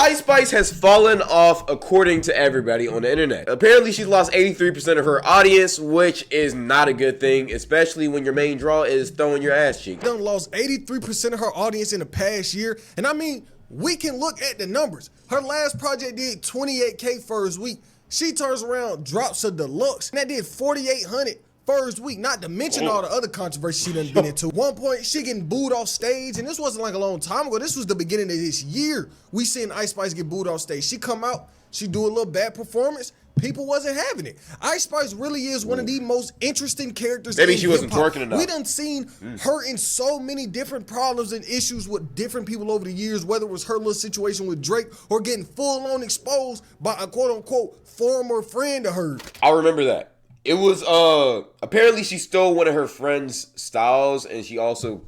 Ice Spice has fallen off according to everybody on the internet. Apparently, she's lost 83% of her audience, which is not a good thing, especially when your main draw is throwing your ass cheek. Done lost 83% of her audience in the past year, and I mean, we can look at the numbers. Her last project did 28K first week. She turns around, drops a deluxe, and that did 4,800 first week, not to mention all the other controversies she done been into. One point, she getting booed off stage, and this wasn't like a long time ago. This was the beginning of this year. We seen Ice Spice get booed off stage. She come out, she do a little bad performance. People wasn't having it. Ice Spice really is one of the most interesting characters. Maybe in she wasn't hip-hop. twerking enough. We done seen her in so many different problems and issues with different people over the years, whether it was her little situation with Drake or getting full-on exposed by a quote-unquote former friend of hers. I remember that. It was, apparently she stole one of her friend's styles, and she also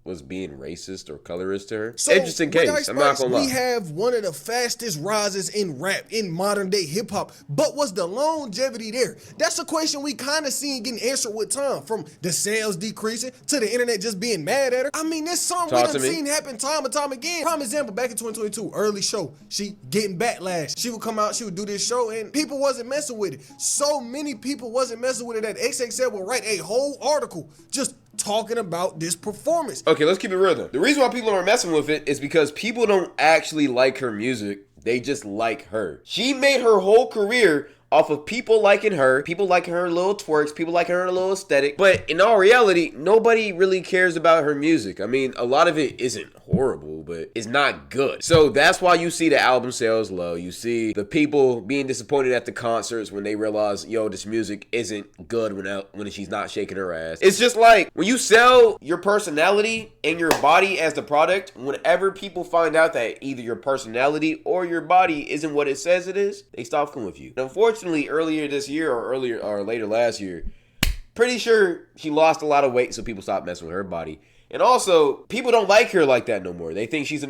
was being racist or colorist to her. So, interesting case, I'm not gonna lie. We have one of the fastest rises in rap, in modern day hip hop, but was the longevity there? That's a question we kind of seen getting answered with time, from the sales decreasing to the internet just being mad at her. I mean, this something we done seen happen time and time again. Prime example, back in 2022, early show, she getting backlash. She would come out, she would do this show, and people wasn't messing with it. So many people wasn't messing with it that XXL will write a whole article just talking about this performance. Okay, let's keep it real though. The reason why people aren't messing with it is because people don't actually like her music. They just like her. She made her whole career off of people liking her little twerks, people liking her little aesthetic. But in all reality, nobody really cares about her music. I mean, a lot of it isn't horrible, but it's not good. So that's why you see the album sales low. You see the people being disappointed at the concerts when they realize, yo, this music isn't good when she's not shaking her ass. It's just like when you sell your personality and your body as the product, whenever people find out that either your personality or your body isn't what it says it is, they stop fucking with you. And unfortunately, earlier this year or later last year, pretty sure she lost a lot of weight, so people stopped messing with her body. And also, people don't like her like that no more. People think she's a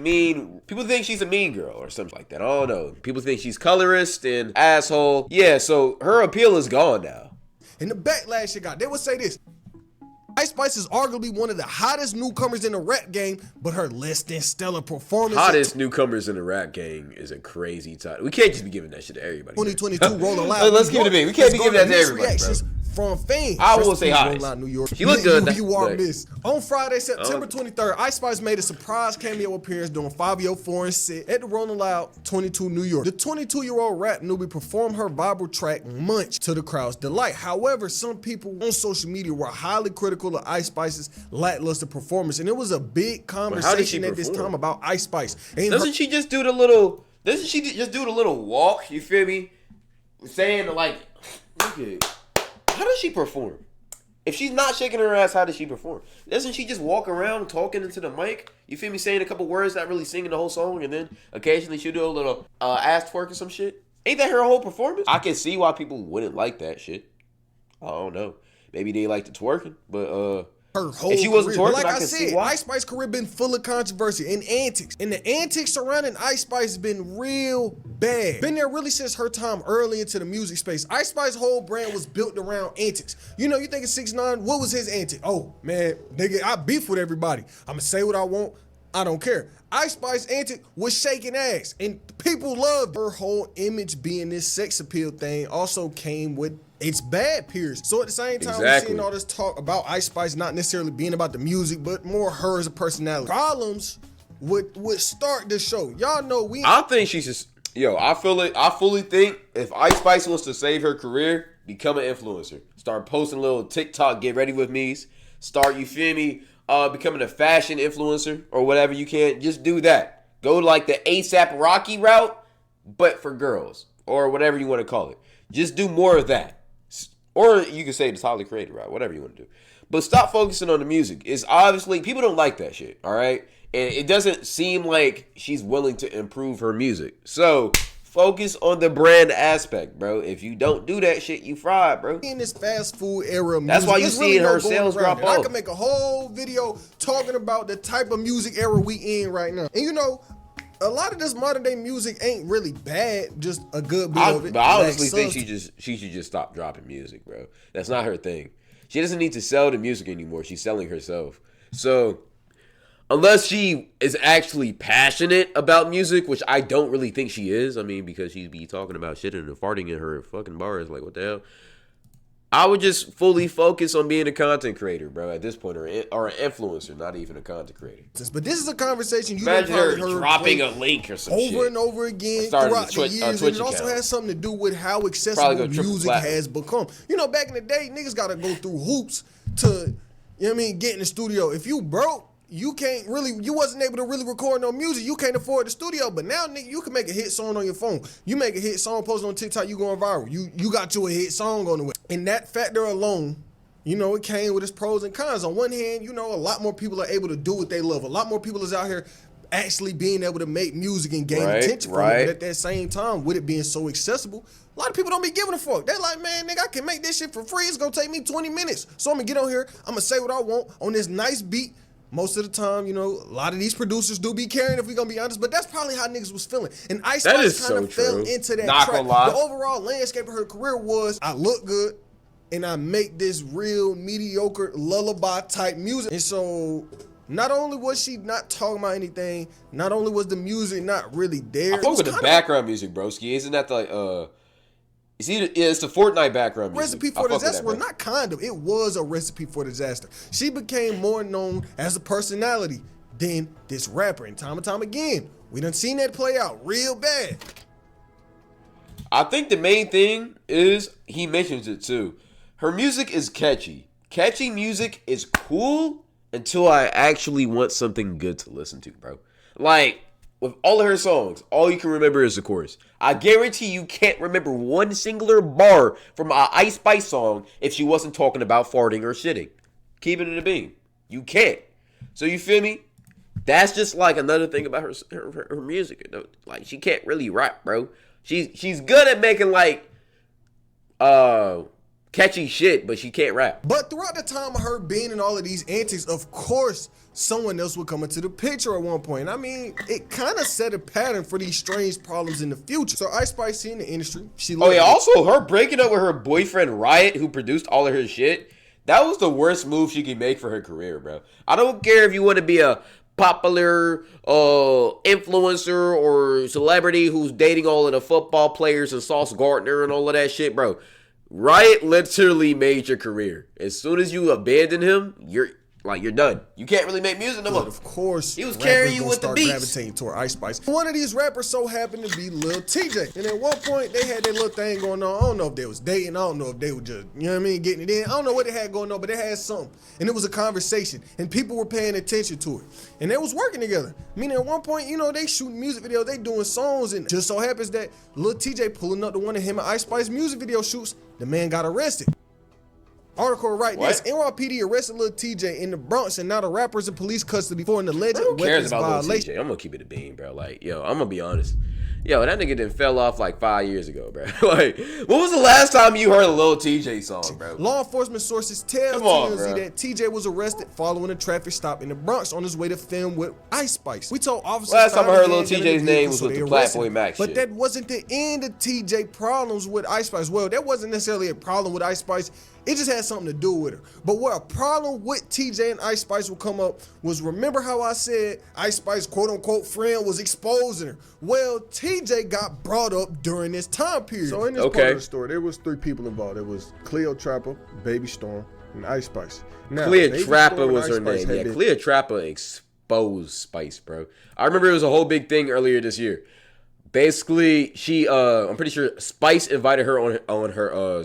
mean girl or something like that. I don't know. People think she's colorist and asshole. Yeah, so her appeal is gone now. And the backlash she got, they would say this: Ice Spice is arguably one of the hottest newcomers in the rap game, but her less than stellar performance. Hottest newcomers in the rap game is a crazy title. We can't just be giving that shit to everybody. 2022 Rolling Loud. Let's give it to me. We can't be giving that to everybody, bro. From fans. I will say hottest. New York. She looked good. You are missed. On Friday, September 23rd, Ice Spice made a surprise cameo appearance during Fabio Foreign's set at the Rolling Loud 22 New York. The 22-year-old rap newbie performed her viral track Munch to the crowd's delight. However, some people on social media were highly critical of Ice Spice's lackluster performance, and it was a big conversation at this time about Ice Spice. Doesn't she just do the little walk? You feel me? Saying like, look at. How does she perform? If she's not shaking her ass, how does she perform? Doesn't she just walk around talking into the mic? You feel me? Saying a couple words, not really singing the whole song, and then occasionally she'll do a little ass twerk or some shit? Ain't that her whole performance? I can see why people wouldn't like that shit. I don't know. Maybe they like the twerking, but her whole if she wasn't career. twerking, Like I I can said, see why. Ice Spice's career been full of controversy and antics. And the antics surrounding Ice Spice has been real bad. Been there really since her time early into the music space. Ice Spice's whole brand was built around antics. You know, you think of 6ix9ine, what was his antic? Oh, man, nigga, I beef with everybody. I'ma say what I want. I don't care. Ice Spice's antic was shaking ass, and people loved her whole image being this sex appeal thing. Also came with its bad peers. So at the same time, we're seeing all this talk about Ice Spice not necessarily being about the music, but more her as a personality. Problems would start this show. Y'all know I think she's just I fully think if Ice Spice wants to save her career, become an influencer. Start posting little TikTok get ready with me's. Start, you feel me, becoming a fashion influencer or whatever you can. Just do that. Go like the ASAP Rocky route, but for girls or whatever you want to call it. Just do more of that. Or you can say the Tyler Creator route, whatever you want to do. But stop focusing on the music. It's obviously, people don't like that shit, all right? And it doesn't seem like she's willing to improve her music. So focus on the brand aspect, bro. If you don't do that shit, you fried, bro. In this fast food era of music, that's why you see her sales drop off. I can make a whole video talking about the type of music era we in right now. And you know, a lot of this modern day music ain't really bad, just a good bit of it. But I honestly think she should just stop dropping music, bro. That's not her thing. She doesn't need to sell the music anymore. She's selling herself. So unless she is actually passionate about music, which I don't really think she is. I mean, because she'd be talking about shit and farting in her fucking bars. Like, what the hell? I would just fully focus on being a content creator, bro, at this point, or an influencer, not even a content creator. But this is a conversation you Imagine her probably heard dropping a link or some shit. over and over again Started throughout the years, and it also account. has something to do with how accessible music platinum. has become. You know, back in the day, niggas got to go through hoops to, you know what I mean, get in the studio. If you broke, you wasn't able to really record no music. You can't afford the studio. But now, nigga, you can make a hit song on your phone. You make a hit song, post it on TikTok, you going viral. You got you a hit song on the way. And that factor alone, you know, it came with its pros and cons. On one hand, you know, a lot more people are able to do what they love. A lot more people is out here actually being able to make music and gain attention from it. But at that same time, with it being so accessible, a lot of people don't be giving a fuck. They're like, man, nigga, I can make this shit for free. It's gonna take me 20 minutes. So I'm gonna get on here, I'm gonna say what I want on this nice beat. Most of the time, you know, a lot of these producers do be caring, if we're gonna be honest, but that's probably how niggas was feeling. And Ice Spice kind of fell into that track. The overall landscape of her career was, I look good, and I make this real mediocre lullaby type music. And so, not only was she not talking about anything, not only was the music not really there. I fuck with the background music, broski. Isn't that the it's the Fortnite background music. Recipe for Disaster was not kind of. It was a recipe for disaster. She became more known as a personality than this rapper. And time again, we done seen that play out real bad. I think the main thing is, he mentions it too, her music is catchy. Catchy music is cool until I actually want something good to listen to, bro. Like, with all of her songs, all you can remember is the chorus. I guarantee you can't remember one singular bar from an Ice Spice song if she wasn't talking about farting or shitting. Keeping it a bean. You can't. So you feel me? That's just like another thing about her music. You know? Like, she can't really rap, bro. She's good at making like catchy shit, but she can't rap. But throughout the time of her being in all of these antics, of course, someone else would come into the picture at one point. I mean, it kind of set a pattern for these strange problems in the future. So Ice Spice in the industry, also her breaking up with her boyfriend Riot, who produced all of her shit. That was the worst move she could make for her career, bro. I don't care if you want to be a popular influencer or celebrity who's dating all of the football players and Sauce Gardner and all of that shit, bro. Riot literally made your career. As soon as you abandon him, you're done. You can't really make music no more. Of course, he was carrying you with the beats. Gravitating toward Ice Spice. One of these rappers so happened to be Lil Tjay. And at one point, they had that little thing going on. I don't know if they was dating. I don't know if they were just, you know what I mean, getting it in. I don't know what they had going on, but they had something. And it was a conversation. And people were paying attention to it. And they was working together. Meaning at one point, you know, they shooting music videos, they doing songs. And just so happens that Lil Tjay pulling up to one of him and Ice Spice music video shoots, the man got arrested. Article right this. NYPD arrested Lil Tjay in the Bronx, and now the rapper's in police custody for an alleged weapons violation. I'm gonna keep it a bean, bro. Like, yo, I'm gonna be honest. Yo, that nigga done fell off like 5 years ago, bro. Like, when was the last time you heard a Lil Tjay song, bro? Law enforcement sources tell TMZ that Tjay was arrested following a traffic stop in the Bronx on his way to film with Ice Spice. We told officers last time I heard Lil Tjay's name was with the Platboy Max shit. But that wasn't the end of Tjay problems with Ice Spice. Well, that wasn't necessarily a problem with Ice Spice. It just had something to do with her. But where a problem with Tjay and Ice Spice will come up was, remember how I said Ice Spice quote unquote friend was exposing her? Well, Tjay got brought up during this time period. So in this part of the story, there was 3 people involved. It was Cleopatra, Baby Storme, and Ice Spice. Now, Cleopatra was her name. Yeah, Cleopatra exposed Spice, bro. I remember it was a whole big thing earlier this year. Basically, she I'm pretty sure Spice invited her on her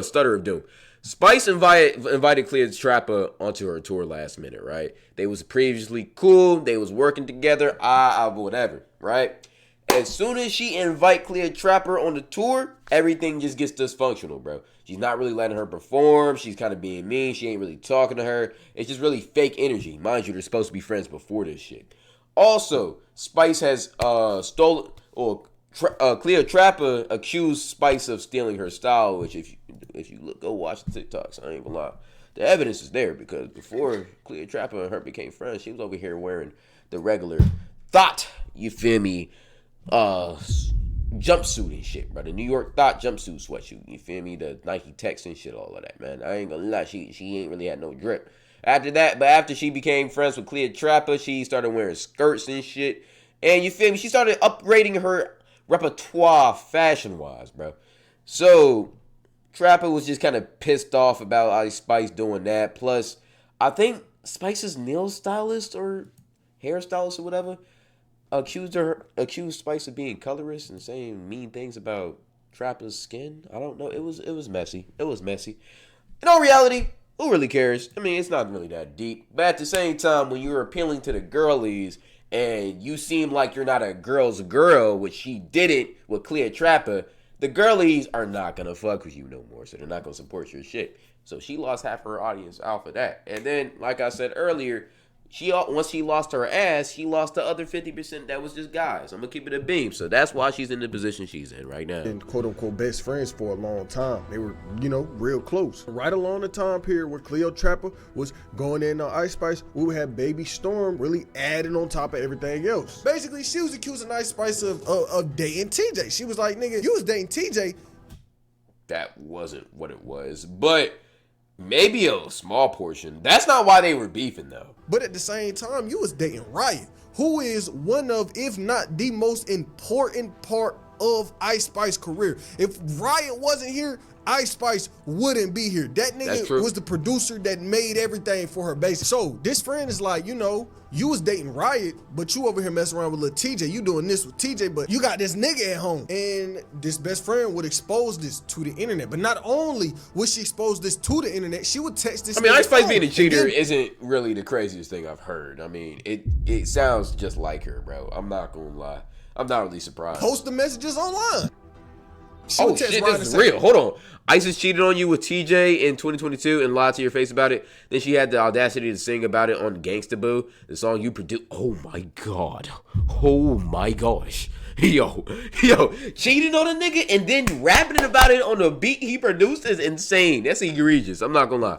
stutter of doom. Spice invited Cleopatra onto her tour last minute, right? They was previously cool. They was working together. Whatever, right? As soon as she invite Cleopatra on the tour, everything just gets dysfunctional, bro. She's not really letting her perform. She's kind of being mean. She ain't really talking to her. It's just really fake energy. Mind you, they're supposed to be friends before this shit. Also, Spice has Cleopatra accused Spice of stealing her style, which if you look, go watch the TikToks. I ain't gonna lie, the evidence is there, because before Cleopatra and her became friends, she was over here wearing the regular Thought, you feel me, jumpsuit and shit, bro. The New York Thought jumpsuit sweatshirt, you feel me, the Nike Tex and shit, all of that, man. I ain't gonna lie, she ain't really had no drip. After she became friends with Clea Trapper, she started wearing skirts and shit. And you feel me? She started upgrading her repertoire fashion-wise, bro. So Trapper was just kind of pissed off about Ice Spice doing that. Plus, I think Spice's nail stylist or hairstylist or whatever accused Spice of being colorist and saying mean things about Trapper's skin. I don't know. It was messy. It was messy. In all reality, who really cares? I mean, it's not really that deep. But at the same time, when you're appealing to the girlies and you seem like you're not a girl's girl, which she didn't with Clea Trapper, the girlies are not gonna fuck with you no more. So they're not gonna support your shit. So she lost half her audience off of that. And then, like I said earlier, once she lost her ass, she lost the other 50% that was just guys. I'm gonna keep it a beam. So that's why she's in the position she's in right now. And quote unquote best friends for a long time. They were, real close. Right along the time period where Clea Trapper was going in on Ice Spice, we would have baby Storme really adding on top of everything else. Basically, she was accusing Ice Spice of dating TJ. She was like, nigga, you was dating TJ. That wasn't what it was. But maybe a small portion. That's not why they were beefing, though. But at the same time, you was dating Riot, who is one of, if not the most important part of Ice Spice's career. If Riot wasn't here, Ice Spice wouldn't be here. That nigga was the producer that made everything for her, basically. So this friend is like, you was dating Riot, but you over here messing around with Lil Tjay. You doing this with TJ, but you got this nigga at home. And this best friend would expose this to the internet. But not only would she expose this to the internet, she would text this. I mean, Ice Spice being a cheater isn't really the craziest thing I've heard. I mean, it sounds just like her, bro. I'm not gonna lie. I'm not really surprised. Post the messages online. Oh shit, this is real. Hold on. Isis cheated on you with TJ in 2022 and lied to your face about it. Then she had the audacity to sing about it on Gangsta Boo, the song you produced. Oh my god. Oh my gosh. Yo, cheating on a nigga and then rapping about it on the beat he produced is insane. That's egregious. I'm not gonna lie.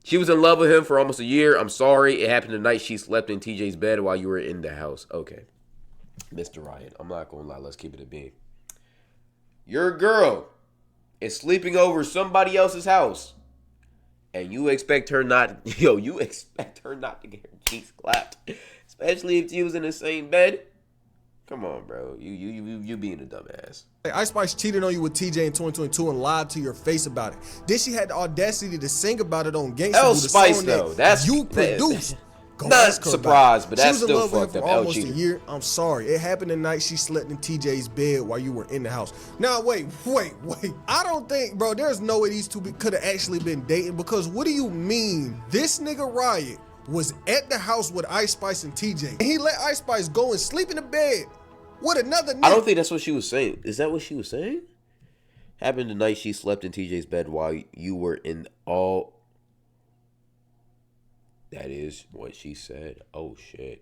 She was in love with him for almost a year. I'm sorry. It happened the night she slept in TJ's bed while you were in the house. Okay. Mr. Riot. I'm not gonna lie. Let's keep it a beam. Your girl is sleeping over somebody else's house, and you expect her not to get her cheeks clapped, especially if she was in the same bed. Come on, bro. You being a dumbass. Ice Spice cheated on you with TJ in 2022 and lied to your face about it. Then she had the audacity to sing about it on Gangsta Boo, the Spice song though. That you produced. Not surprised, but that's still fucked up. She was in love with him for almost a year. I'm sorry. It happened the night she slept in TJ's bed while you were in the house. Now, wait. I don't think, bro, there's no way these two could have actually been dating, because what do you mean? This nigga Riot was at the house with Ice Spice and TJ, and he let Ice Spice go and sleep in the bed with another nigga. I don't think that's what she was saying. Is that what she was saying? Happened the night she slept in TJ's bed while you were in all... That is what she said. Oh, shit.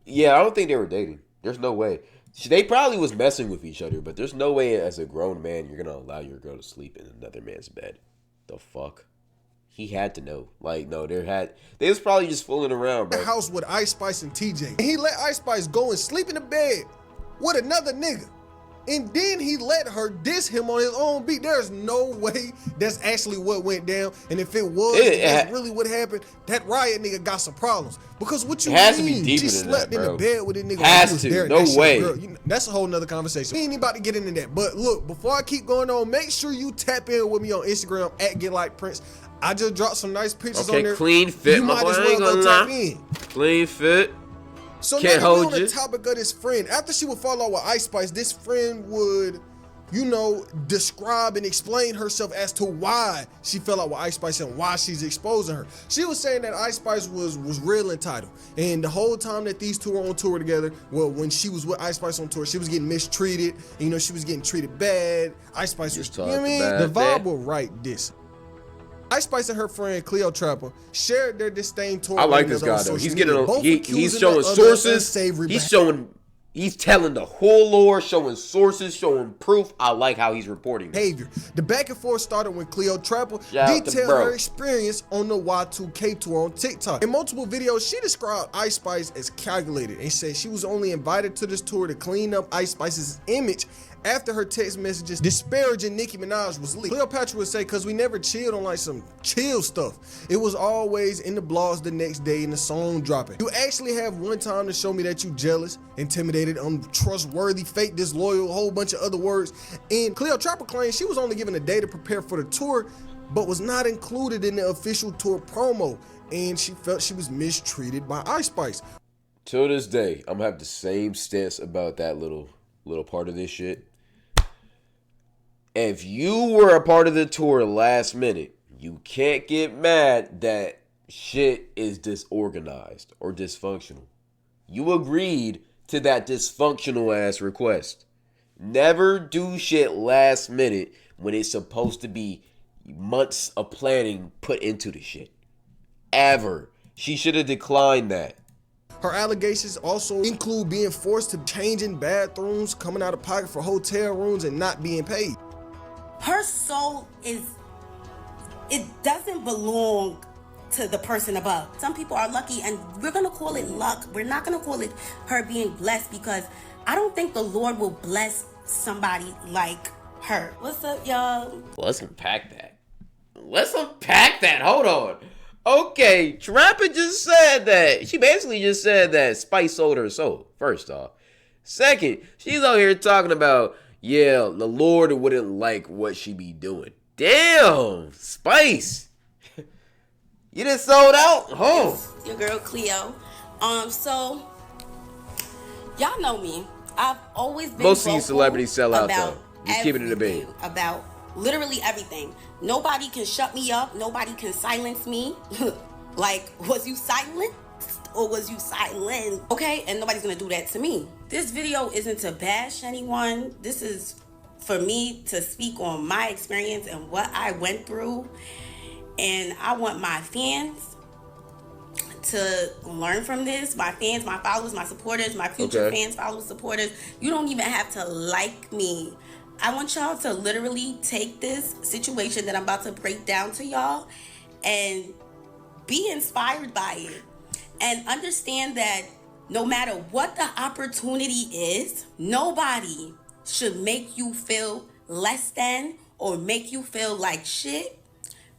Yeah, I don't think they were dating. There's no way. They probably was messing with each other, but there's no way as a grown man you're going to allow your girl to sleep in another man's bed. The fuck? He had to know. Like, no, they was probably just fooling around, bro. The house with Ice Spice and TJ. And he let Ice Spice go and sleep in the bed with another nigga. And then he let her diss him on his own beat. There's no way that's actually what went down. And if it was, that's really what happened, that Riot nigga got some problems. Because what you mean? She slept in the bed with a nigga. Has to. No way. That's a whole nother conversation. We ain't about to get into that. But look, before I keep going on, make sure you tap in with me on Instagram at GetLikePrince. I just dropped some nice pictures on there. Clean fit, my boy. I ain't gonna lie. Clean fit. So now on the topic of this friend, after she would fall out with Ice Spice, this friend would, describe and explain herself as to why she fell out with Ice Spice and why she's exposing her. She was saying that Ice Spice was real entitled. And the whole time that these two were on tour together, well, when she was with Ice Spice on tour, she was getting mistreated. And, she was getting treated bad. Ice Spice was, the vibe will write this. Ice Spice and her friend Clea Trapper shared their disdain toward. I like this guy though. He's he's showing sources. He's telling the whole lore, showing sources, showing proof. I like how he's reporting behavior. The back and forth started when Clea Trapper detailed her experience on the Y2K tour on TikTok. In multiple videos, she described Ice Spice as calculated and said she was only invited to this tour to clean up Ice Spice's image after her text messages disparaging Nicki Minaj was leaked. Cleopatra would say, cause we never chilled on like some chill stuff. It was always in the blogs the next day and the song dropping. You actually have one time to show me that you jealous, intimidated, untrustworthy, fake, disloyal, a whole bunch of other words. And Cleopatra claims she was only given a day to prepare for the tour, but was not included in the official tour promo. And she felt she was mistreated by Ice Spice. To this day, I'm gonna have the same stance about that little part of this shit. If you were a part of the tour last minute, you can't get mad that shit is disorganized or dysfunctional. You agreed to that dysfunctional ass request. Never do shit last minute when it's supposed to be months of planning put into the shit. Ever. She should have declined that. Her allegations also include being forced to change in bathrooms, coming out of pocket for hotel rooms, and not being paid. Her soul it doesn't belong to the person above. Some people are lucky, and we're gonna call it luck. We're not gonna call it her being blessed, because I don't think the Lord will bless somebody like her. What's up, y'all? Let's unpack that. Hold on. Okay, Trapper just said that. She basically just said that Spice sold her soul, first off. Second, she's out here talking about, yeah, the Lord wouldn't like what she be doing. Damn, Spice. You just sold out? Huh? It's your girl, Cleo. So, y'all know me. I've always been Most of you celebrities sell out, about though. Just keep it in the bed. About literally everything. Nobody can shut me up. Nobody can silence me. Like, was you silent or was you silent? Okay, and nobody's gonna do that to me. This video isn't to bash anyone. This is for me to speak on my experience and what I went through. And I want my fans to learn from this. My fans, my followers, my supporters, my future fans, followers, supporters. You don't even have to like me. I want y'all to literally take this situation that I'm about to break down to y'all and be inspired by it. And understand that no matter what the opportunity is, nobody should make you feel less than or make you feel like shit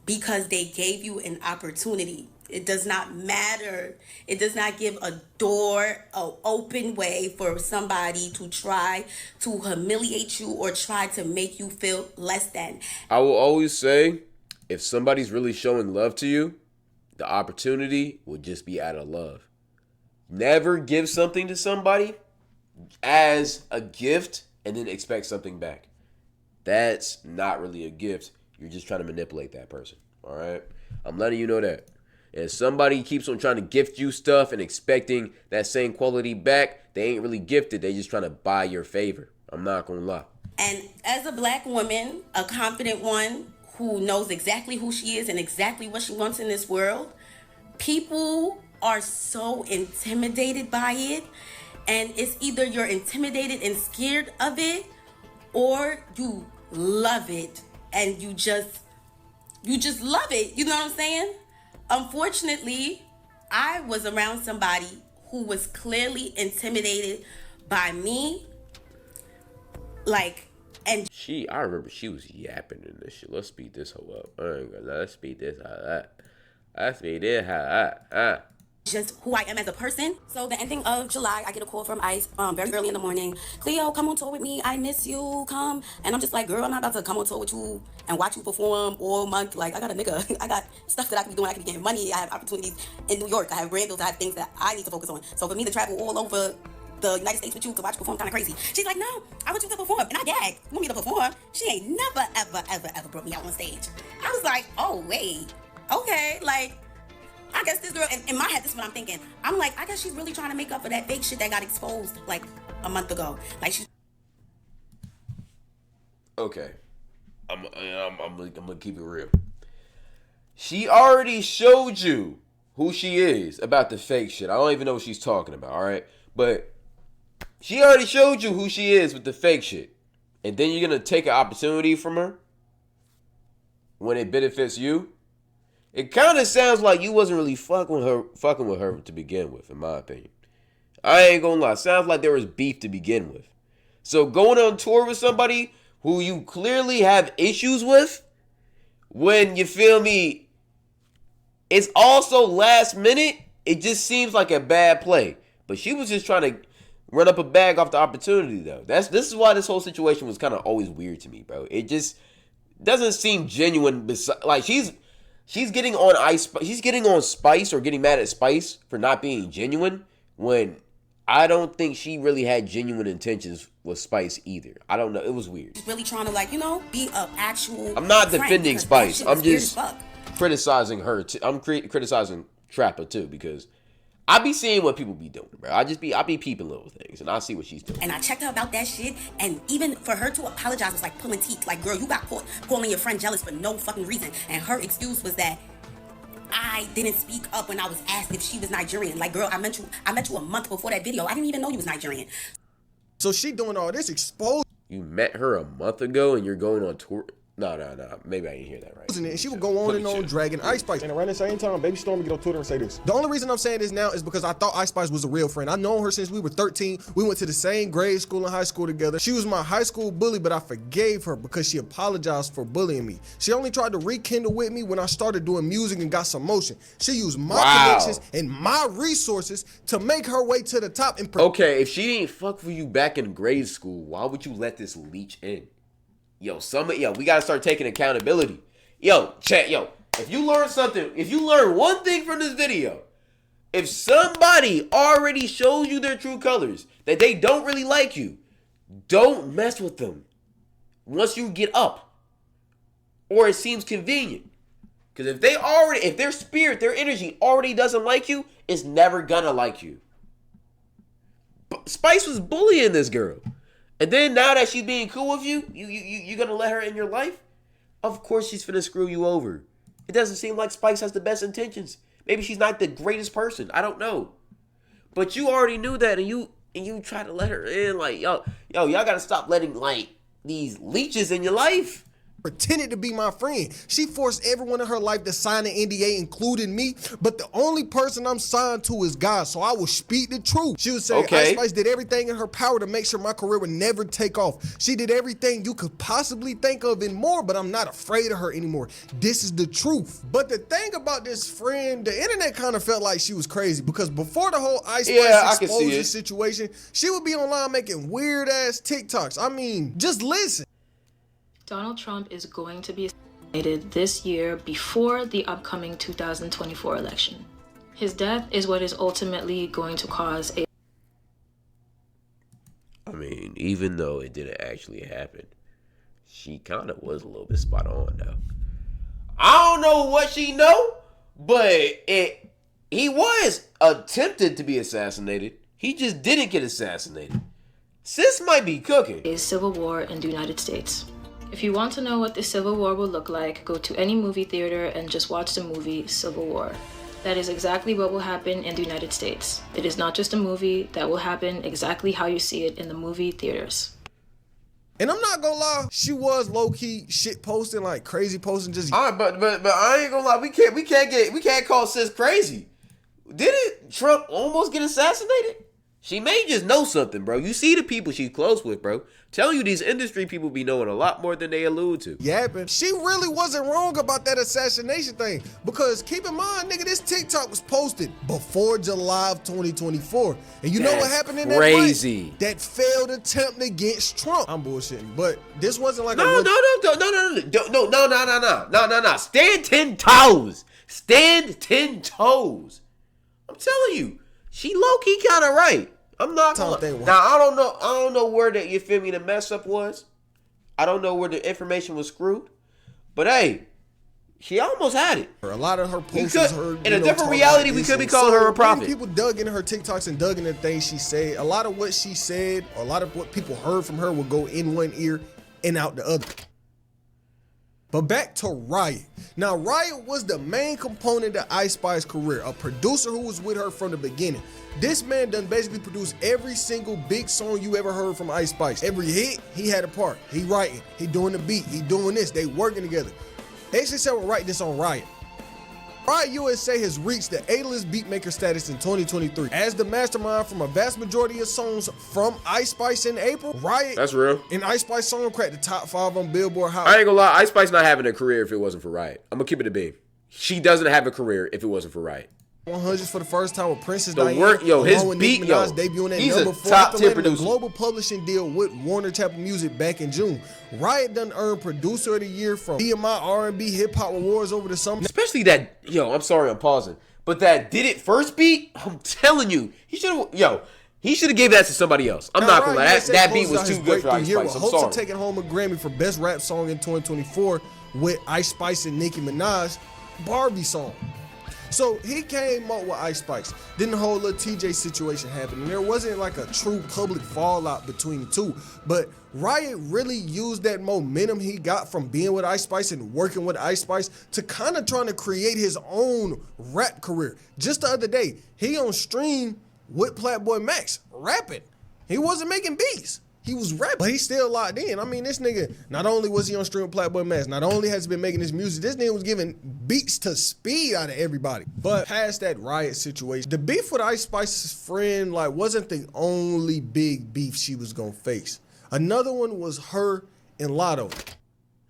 because they gave you an opportunity. It does not matter. It does not give a door, an open way for somebody to try to humiliate you or try to make you feel less than. I will always say, if somebody's really showing love to you, the opportunity will just be out of love. Never give something to somebody as a gift and then expect something back. That's not really a gift. You're just trying to manipulate that person. All right? I'm letting you know that. If somebody keeps on trying to gift you stuff and expecting that same quality back, they ain't really gifted. They just trying to buy your favor. I'm not going to lie. And as a black woman, a confident one who knows exactly who she is and exactly what she wants in this world, people are so intimidated by it. And it's either you're intimidated and scared of it, or you love it and you just love it. You know what I'm saying? Unfortunately, I was around somebody who was clearly intimidated by me. I remember she was yapping in this shit. Let's speed this hoe up. I ain't gonna lie. Let's speed this how that. Let's speed this how that. Just who I am as a person. So the ending of July, I get a call from Ice very early in the morning. Cleo, come on tour with me. I miss you. Come. And I'm just like, girl, I'm not about to come on tour with you and watch you perform all month. Like, I got a nigga. I got stuff that I can be doing. I can be getting money. I have opportunities in New York. I have brand deals. I have things that I need to focus on. So for me to travel all over the United States with you to watch you perform kind of crazy. She's like, no, I want you to perform. And I gagged. You want me to perform? She ain't never, ever, ever, ever brought me out on stage. I was like, oh, wait. Okay, like, I guess this girl, in my head, this is what I'm thinking. I'm like, I guess she's really trying to make up for that fake shit that got exposed like a month ago. Like she's. Okay, I'm gonna keep it real. She already showed you who she is about the fake shit. I don't even know what she's talking about. All right, but she already showed you who she is with the fake shit, and then you're gonna take an opportunity from her when it benefits you. It kind of sounds like you wasn't really fucking with her to begin with, in my opinion. I ain't gonna lie. Sounds like there was beef to begin with. So going on tour with somebody who you clearly have issues with, when you feel me, it's also last minute, it just seems like a bad play. But she was just trying to run up a bag off the opportunity, though. This is why this whole situation was kind of always weird to me, bro. It just doesn't seem genuine. Like she's getting on Spice or getting mad at Spice for not being genuine, when I don't think she really had genuine intentions with Spice either. I don't know. It was weird. She's really trying to, like, be an actual. I'm not defending Spice. I'm just weird as fuck. criticizing her. I'm criticizing Trapper too, because I be seeing what people be doing, bro. I be peeping little things, and I see what she's doing. And I checked her about that shit, and even for her to apologize was like pulling teeth. Like, girl, you got caught calling your friend jealous for no fucking reason. And her excuse was that I didn't speak up when I was asked if she was Nigerian. Like, girl, I met you a month before that video. I didn't even know you was Nigerian. So she doing all this exposed. You met her a month ago, and you're going on tour. No. Maybe I didn't hear that right. And she would go on and on dragging Ice Spice. And around the same time, Baby Storme get on Twitter and say this. The only reason I'm saying this now is because I thought Ice Spice was a real friend. I've known her since we were 13. We went to the same grade school and high school together. She was my high school bully, but I forgave her because she apologized for bullying me. She only tried to rekindle with me when I started doing music and got some motion. She used my connections and my resources to make her way to the top. Okay, if she didn't fuck with you back in grade school, why would you let this leech in? Yo, we gotta start taking accountability. Yo, chat, if you learn something, if you learn one thing from this video, if somebody already shows you their true colors, that they don't really like you, don't mess with them once you get up, or it seems convenient. Because if their spirit, their energy already doesn't like you, it's never gonna like you. Spice was bullying this girl. And then now that she's being cool with you, you gonna let her in your life? Of course she's finna screw you over. It doesn't seem like Spice has the best intentions. Maybe she's not the greatest person. I don't know. But you already knew that, and you try to let her in. Like, y'all gotta stop letting, like, these leeches in your life. Pretended to be my friend. She forced everyone in her life to sign an NDA, including me, but the only person I'm signed to is God, so I will speak the truth. She would say Ice Spice did everything in her power to make sure my career would never take off. She did everything you could possibly think of and more, but I'm not afraid of her anymore. This is the truth. But the thing about this friend, the internet kind of felt like she was crazy, because before the whole Ice Spice exposure situation, she would be online making weird ass TikToks. I mean, just listen. Donald Trump is going to be assassinated this year before the upcoming 2024 election. His death is what is ultimately going to cause a... I mean, even though it didn't actually happen, she kind of was a little bit spot on, though. I don't know what she know, but he was attempted to be assassinated. He just didn't get assassinated. Sis might be cooking. A civil war in the United States. If you want to know what the Civil War will look like, go to any movie theater and just watch the movie Civil War. That is exactly what will happen in the United States. It is not just a movie, that will happen exactly how you see it in the movie theaters. And I'm not gonna lie, she was low-key shit posting, like crazy posting. Just all right, but I ain't gonna lie, we can't call sis crazy. Didn't Trump almost get assassinated? She may just know something, bro. You see the people she's close with, bro. Telling you, these industry people be knowing a lot more than they allude to. Yeah, but she really wasn't wrong about that assassination thing. Because keep in mind, nigga, this TikTok was posted before July of 2024. And you know what happened in that crazy. That failed attempt against Trump. I'm bullshitting, but this wasn't like no. Stand 10 toes. Stand 10 toes. I'm telling you. She low-key kind of right. I'm not gonna. Now, I don't know where the, you feel me, the mess up was. I don't know where the information was screwed. But hey, she almost had it. A lot of her posts was her, in a different reality, we could be calling her a prophet. People dug into her TikToks and dug into things she said. A lot of what she said, a lot of what people heard from her would go in one ear and out the other. But back to Riot. Now, Riot was the main component of Ice Spice's career, a producer who was with her from the beginning. This man done basically produced every single big song you ever heard from Ice Spice. Every hit, he had a part. He writing, he doing the beat, he doing this, they working together. They actually said we're writing this on Riot. Riot USA has reached the A-list beatmaker status in 2023 as the mastermind from a vast majority of songs from Ice Spice in April. Riot, that's real. And Ice Spice song cracked the top 5 on Billboard Hot. I ain't gonna lie, Ice Spice not having a career if it wasn't for Riot. I'm gonna keep it a beam. She doesn't have a career if it wasn't for Riot. 100s for the first time with Princess The Diana. work, yo, his along with beat, Nicki Minaj, yo, debuting at he's number a 4 top after tier landing a producer. global publishing deal with Warner Chapel Music back in June. Riot done earned Producer of the Year from BMI R&B Hip Hop Awards over the summer. Especially that, yo, I'm sorry I'm pausing, but that Did It First beat, I'm telling you, he should have gave that to somebody else. I'm not gonna lie, that beat was too good for Ice Spice. I'm hopes sorry. of taking home a Grammy for Best Rap Song in 2024 with Ice Spice and Nicki Minaj, Barbie song. So he came up with Ice Spice. Then the whole Lil Tjay situation happened, and there wasn't like a true public fallout between the two. But Riot really used that momentum he got from being with Ice Spice and working with Ice Spice to kind of trying to create his own rap career. Just the other day, he on stream with Platboy Max rapping. He wasn't making beats. He was rapping, but he's still locked in. I mean, this nigga, not only was he on stream with Platboy Max, not only has he been making this music, this nigga was giving beats to speed out of everybody. But past that Riot situation, the beef with Ice Spice's friend wasn't the only big beef she was gonna face. Another one was her and Latto.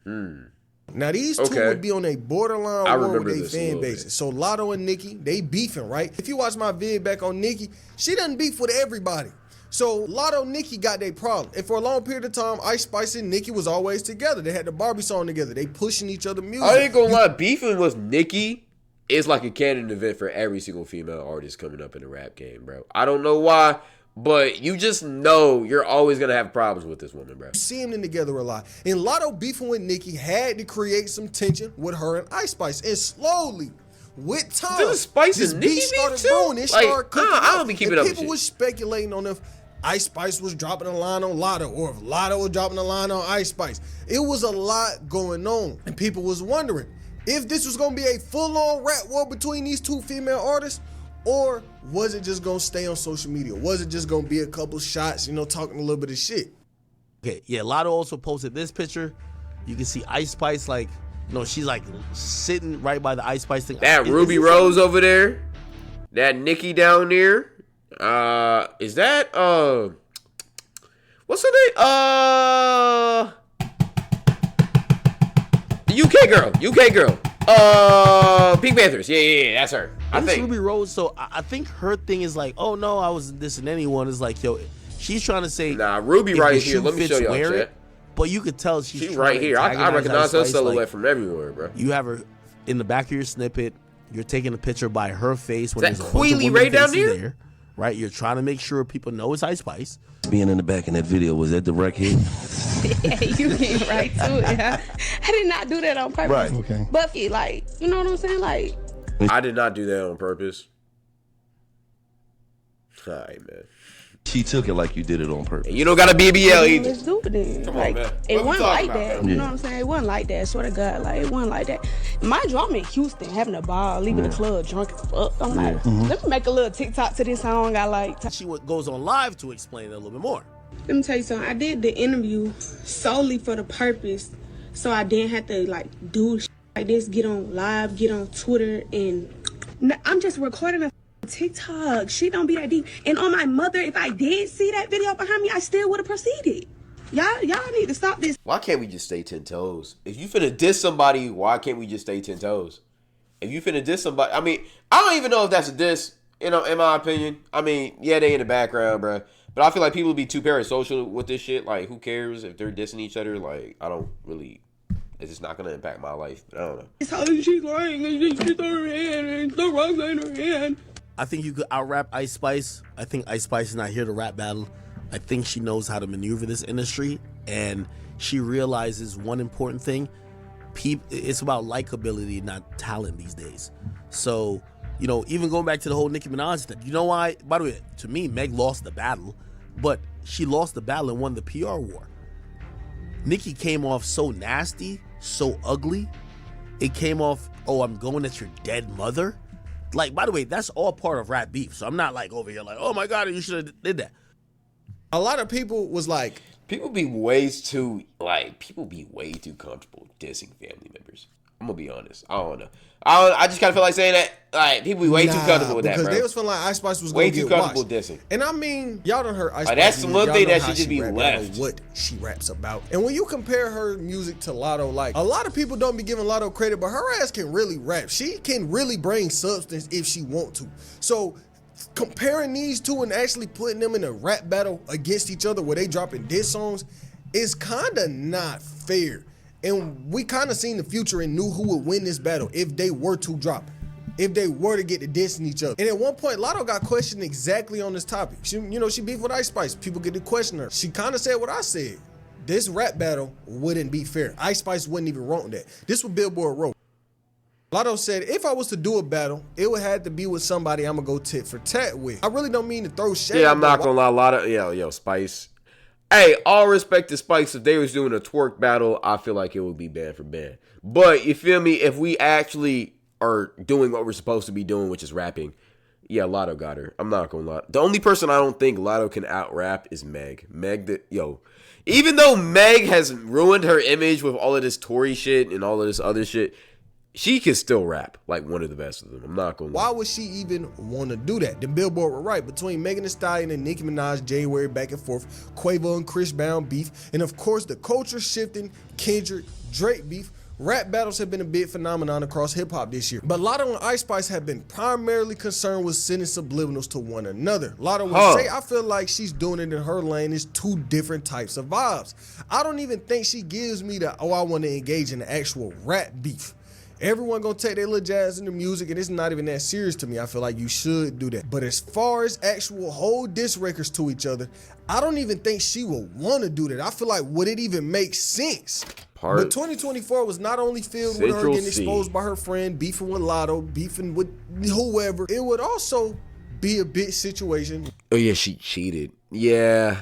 Now these two would be on a borderline war with their fan bases. So Latto and Nicki, they beefing, right? If you watch my vid back on Nicki, she doesn't beef with everybody. So Latto and Nicki got their problem. And for a long period of time, Ice Spice and Nicki was always together. They had the Barbie song together. They pushing each other music. I ain't gonna lie, beefing with Nicki is like a canon event for every single female artist coming up in the rap game, bro. I don't know why, but you just know you're always gonna have problems with this woman, bro. You see them together a lot. And Latto beefing with Nicki had to create some tension with her and Ice Spice. And slowly, with time, Does Spice this and Nicki beef started beef too? brewing. It started cooking I up. don't be keeping And up with people shit. was speculating on if Ice Spice was dropping a line on Latto, or if Latto was dropping a line on Ice Spice. It was a lot going on, and people was wondering if this was gonna be a full-on rap war between these two female artists, or was it just gonna stay on social media? Was it just gonna be a couple shots, talking a little bit of shit? Okay, yeah, Latto also posted this picture. You can see Ice Spice, she's sitting right by the Ice Spice thing. That Ruby Rose over there, that Nicki down there. Is that what's her name? The UK girl. Pink Panthers. Yeah, that's her. I think Ruby Rose. So I think her thing is oh no, I wasn't dissing anyone. Is yo, she's trying to say. Nah, Ruby right here. Let me show y'all chat. But you could tell she's right here. I recognize her silhouette from everywhere, bro. You have her in the back of your snippet. You're taking a picture by her face when is there's that a bunch of Queely women Ray down faces there? Right? You're trying to make sure people know it's Ice Spice. Being in the back in that video, was that direct hit? Yeah, you came right to it. I did not do that on purpose. Right, okay. But you know what I'm saying? I did not do that on purpose. All right, man. She took it like you did it on purpose. And you don't got a BBL either. Let's do it then. Come on, man. It What we wasn't talking like about, that. bro? You know what I'm saying? It wasn't like that. Swear to God, it wasn't like that. Mind you, I'm in Houston having a ball, leaving the club drunk as fuck. I'm like, let me make a little TikTok to this song I like. She goes on live to explain it a little bit more. Let me tell you something. I did the interview solely for the purpose, so I didn't have to do shit like this, get on live, get on Twitter, and I'm just recording a TikTok. Shit don't be that deep. And on my mother, if I did see that video behind me, I still would have proceeded. Y'all need to stop this. Why can't we just stay 10 toes? If you finna diss somebody, why can't we just stay 10 toes? If you finna diss somebody, I don't even know if that's a diss, in my opinion. Yeah, they in the background, bro. But I feel like people be too parasocial with this shit. Who cares if they're dissing each other? I don't really, it's just not gonna impact my life. I don't know. It's how she's lying and she's throwing her hand and the rocks in her hand. I think you could out-rap Ice Spice. I think Ice Spice is not here to rap battle. I think she knows how to maneuver this industry, and she realizes one important thing. It's about likability, not talent these days. So, even going back to the whole Nicki Minaj thing, you know why? By the way, to me, Meg lost the battle, but she lost the battle and won the PR war. Nicki came off so nasty, so ugly. It came off, oh, I'm going at your dead mother. By the way, that's all part of rap beef. So I'm not over here oh my God, you should have did that. A lot of people was people be way too comfortable dissing family members. I'm gonna be honest. I don't know. I just kind of feel like saying that. Like, people be way too comfortable with that, bro. Because they was feeling like Ice Spice was way gonna too get comfortable watched. dissing. And I mean, y'all done heard Ice Spice. That's the one thing that should just be rap, left. what she raps about. And when you compare her music to Latto, like, a lot of people don't be giving Latto credit, but her ass can really rap. She can really bring substance if she want to. So comparing these two and actually putting them in a rap battle against each other where they dropping diss songs is kind of not fair. And we kind of seen the future and knew who would win this battle if they were to drop it. If they were to get to dissing each other. And at one point, Latto got questioned exactly on this topic. She beefed with Ice Spice. People get to question her. She kind of said what I said. This rap battle wouldn't be fair. Ice Spice wouldn't even wrote that. This what Billboard wrote. Latto said, if I was to do a battle, it would have to be with somebody I'm gonna go tit for tat with. I really don't mean to throw shade. Yeah, I'm not gonna lie. Latto, Spice. Hey, all respect to Spice. If they was doing a twerk battle, I feel like it would be band for band. But you feel me? If we actually are doing what we're supposed to be doing, which is rapping, yeah, Latto got her. I'm not gonna lie. The only person I don't think Latto can out rap is Meg. Even though Meg has ruined her image with all of this Tory shit and all of this other shit, she can still rap like one of the best of them. I'm not gonna lie. Why would she even want to do that? The Billboard were right. Between Megan Thee Stallion and Nicki Minaj, January back and forth, Quavo and Chris Brown beef, and of course the culture shifting Kendrick Drake beef, rap battles have been a big phenomenon across hip-hop this year. But Latto and Ice Spice have been primarily concerned with sending subliminals to one another. Latto would say, I feel like she's doing it in her lane. It's two different types of vibes. I don't even think she gives me the, I want to engage in the actual rap beef. Everyone gonna take their little jazz in the music, and it's not even that serious to me. I feel like you should do that. But as far as actual whole diss records to each other, I don't even think she will want to do that. I feel like, would it even make sense? But 2024 was not only filled with her getting exposed by her friend, beefing with Latto, beefing with whoever. It would also be a bit situation. Oh yeah, she cheated. Yeah.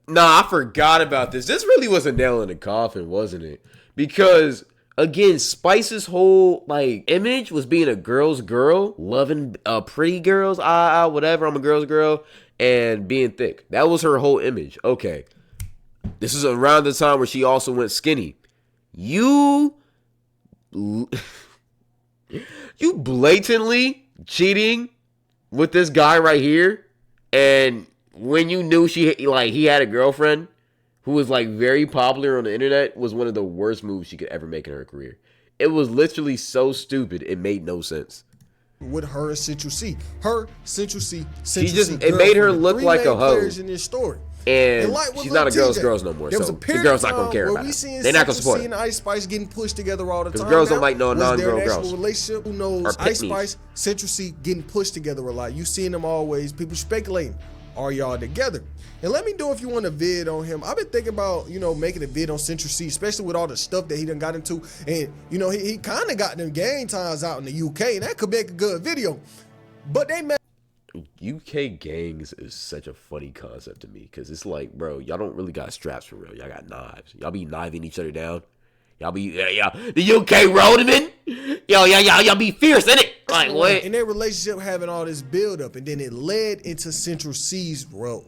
Nah, I forgot about this. This really was a nail in the coffin, wasn't it? Because again, Spice's whole image was being a girl's girl, loving pretty girls, whatever. I'm a girl's girl, and being thick. That was her whole image. Okay, this is around the time where she also went skinny. You blatantly cheating with this guy right here, and when you knew he had a girlfriend who was very popular on the internet, was one of the worst moves she could ever make in her career. It was literally so stupid, it made no sense. With her Central C. It made her look like a hoe. In this story. And she's not a girl's no more. So the girls not gonna care about her. They're not gonna support her. And Ice Spice getting pushed together all the time. Girls don't like no non-girl girls. Relationship, who knows? Ice Spice, Central C getting pushed together a lot. You seeing them always. People speculating. Are y'all together? And let me know if you want a vid on him. I've been thinking about, making a vid on Central C, especially with all the stuff that he done got into. And, he kind of got them gang times out in the UK, and that could make a good video. But they met. UK gangs is such a funny concept to me, because it's like, bro, y'all don't really got straps for real. Y'all got knives. Y'all be kniving each other down. Y'all be, the UK roadmen. Y'all be fierce, innit? Like, what? In their relationship having all this build up, and then it led into Central C's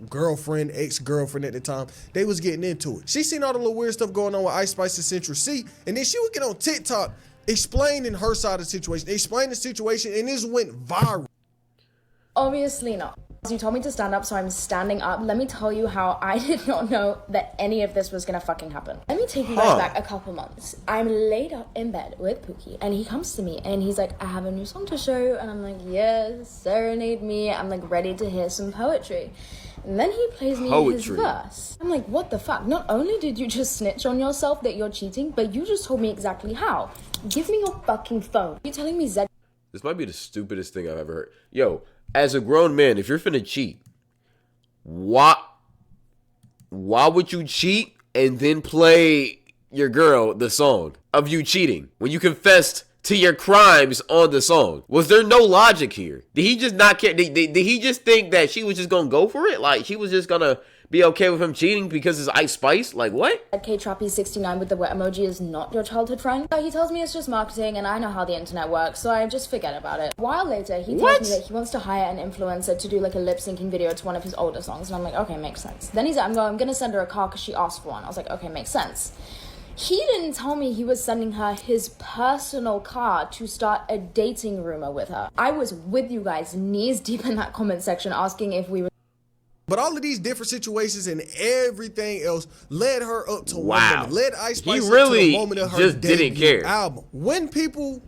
girlfriend, ex-girlfriend at the time. They was getting into it. She seen all the little weird stuff going on with Ice Spice and Central C, and then she would get on TikTok explaining her side of the situation, and this went viral. Obviously not. You told me to stand up, so I'm standing up. Let me tell you how I did not know that any of this was gonna fucking happen. Let me take you guys back a couple months. I'm laid up in bed with Pookie, and he comes to me, and he's like, I have a new song to show, and I'm like, yes, serenade me. I'm ready to hear some poetry. And then he plays me his verse. I'm like, what the fuck? Not only did you just snitch on yourself that you're cheating, but you just told me exactly how. Give me your fucking phone. You're telling me Zed. This might be the stupidest thing I've ever heard. Yo, as a grown man, if you're finna cheat, why would you cheat and then play your girl the song of you cheating when you confessed to your crimes on the song? Was there no logic here? Did he just not care? Did he just think that she was just gonna go for it? Like, she was just gonna be okay with him cheating because it's Ice Spice? Like, what? K-Trappy69 with the wet emoji is not your childhood friend. He tells me it's just marketing, and I know how the internet works, so I just forget about it. A while later, he tells me that he wants to hire an influencer to do a lip-syncing video to one of his older songs, and I'm like, okay, makes sense. Then he's like, I'm gonna send her a car because she asked for one. I was like, okay, makes sense. He didn't tell me he was sending her his personal car to start a dating rumor with her. I was with you guys, knees deep in that comment section, asking if we were. But all of these different situations and everything else led her up to one Wow. moment. Led Ice Spice He up really to the moment of her just didn't debut care. album. When people,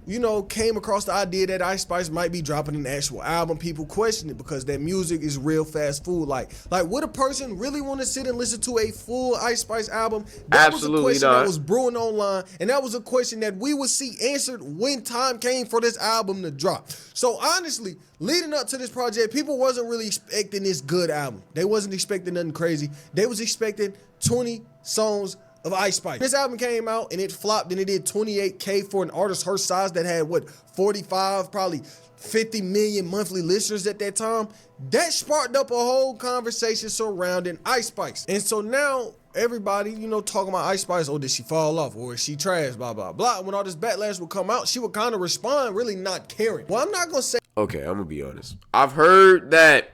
came across the idea that Ice Spice might be dropping an actual album, people questioned it because that music is real fast food. Like would a person really want to sit and listen to a full Ice Spice album? That was a Absolutely question not. that was brewing online, and that was a question that we would see answered when time came for this album to drop. So honestly, leading up to this project, people wasn't really expecting this good album. They wasn't expecting nothing crazy. They was expecting 20 songs of Ice Spice. This album came out and it flopped and it did 28K for an artist her size that had 45, probably 50 million monthly listeners at that time. That sparked up a whole conversation surrounding Ice Spice. And so now everybody, talking about Ice Spice, did she fall off or is she trash, blah, blah, blah. When all this backlash would come out, she would kind of respond really not caring. Well, I'm not going to say. Okay, I'm gonna be honest. I've heard that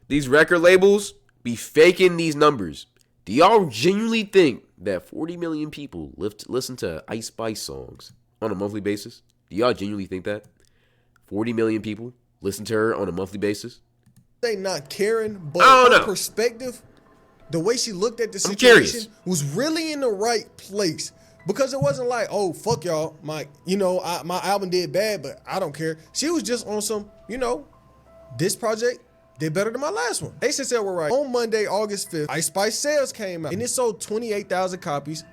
these record labels be faking these numbers. Do y'all genuinely think that 40 million people listen to Ice Spice songs on a monthly basis? Do y'all genuinely think that? 40 million people listen to her on a monthly basis? They not caring, but I don't her know. perspective, the way she looked at the I'm situation curious. was really in the right place. Because it wasn't like, oh, fuck y'all, my album did bad, but I don't care. She was just on some, this project did better than my last one. They said we're right. On Monday, August 5th, Ice Spice Sales came out, and it sold 28,000 copies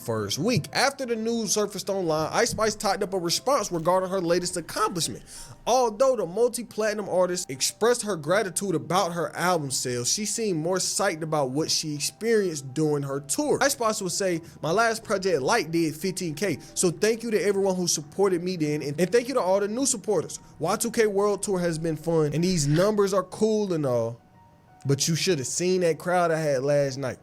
first week. After the news surfaced online, Ice Spice typed up a response regarding her latest accomplishment. Although the multi-platinum artist expressed her gratitude about her album sales, she seemed more psyched about what she experienced during her tour. Ice Spice would say, my last project, Light, did 15K, so thank you to everyone who supported me then, and thank you to all the new supporters. Y2K World Tour has been fun, and these numbers are cool and all, but you should have seen that crowd I had last night.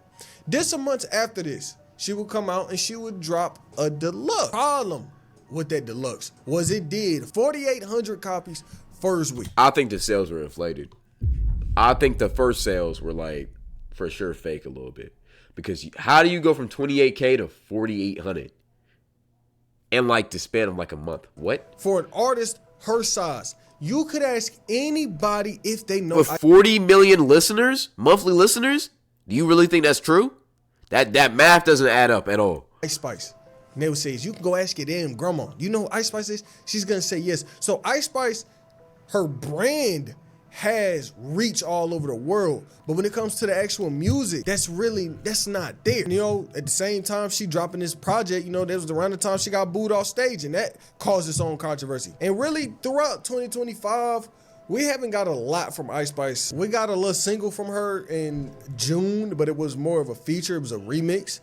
This a month after this, she would come out and she would drop a deluxe. Problem with that deluxe was it did 4,800 copies first week. I think the sales were inflated. I think the first sales were for sure fake a little bit. Because how do you go from 28K to 4,800 in the span of a month? What? For an artist her size, you could ask anybody if they know. With 40 million listeners, monthly listeners? Do you really think that's true? That math doesn't add up at all. Ice Spice. And they would say, you can go ask your damn grandma. You know who Ice Spice is? She's going to say yes. So Ice Spice, her brand has reach all over the world. But when it comes to the actual music, that's not there. At the same time she dropping this project, that was around the time she got booed off stage, and that caused its own controversy. And really throughout 2025, we haven't got a lot from Ice Spice. We got a little single from her in June, but it was more of a feature. It was a remix.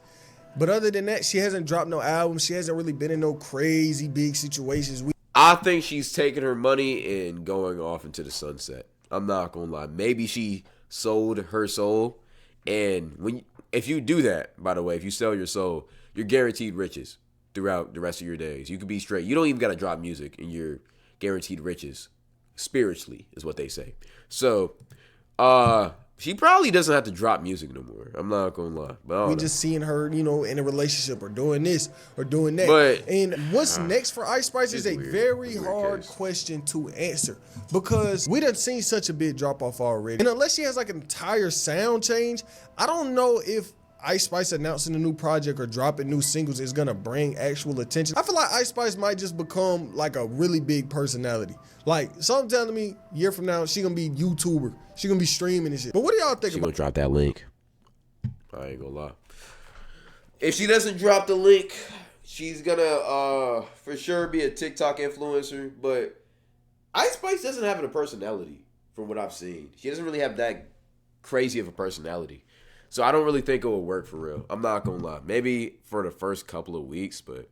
But other than that, she hasn't dropped no album. She hasn't really been in no crazy big situations. I think she's taking her money and going off into the sunset. I'm not gonna lie. Maybe she sold her soul, and if you do that, by the way, if you sell your soul, you're guaranteed riches throughout the rest of your days. You could be straight. You don't even gotta drop music, and you're guaranteed riches spiritually, is what they say. So, she probably doesn't have to drop music no more. I'm not gonna lie. But we just seeing her, in a relationship or doing this or doing that. But and what's next for Ice Spice is a weird. very Weird hard case. question to answer, because we done seen such a big drop off already. And unless she has an entire sound change, I don't know if Ice Spice announcing a new project or dropping new singles is gonna bring actual attention. I feel like Ice Spice might just become a really big personality. Something telling me a year from now, she gonna be YouTuber. She gonna be streaming and shit. But what do y'all think she about? gonna drop that link. I ain't gonna lie. If she doesn't drop the link, she's gonna for sure be a TikTok influencer. But Ice Spice doesn't have a personality from what I've seen. She doesn't really have that crazy of a personality. So I don't really think it will work for real. I'm not gonna lie. Maybe for the first couple of weeks, but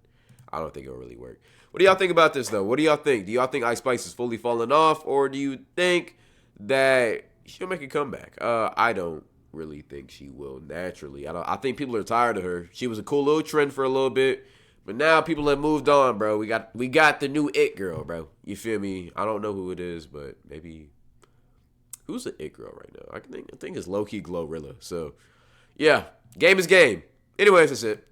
I don't think it'll really work. What do y'all think about this though? What do y'all think? Do y'all think Ice Spice is fully falling off, or do you think that she'll make a comeback? I don't really think she will naturally. I think people are tired of her. She was a cool little trend for a little bit, but now people have moved on, bro. We got the new it girl, bro. You feel me? I don't know who it is, but maybe who's the it girl right now? I think it's low key Glorilla. So yeah, game is game. Anyways, that's it.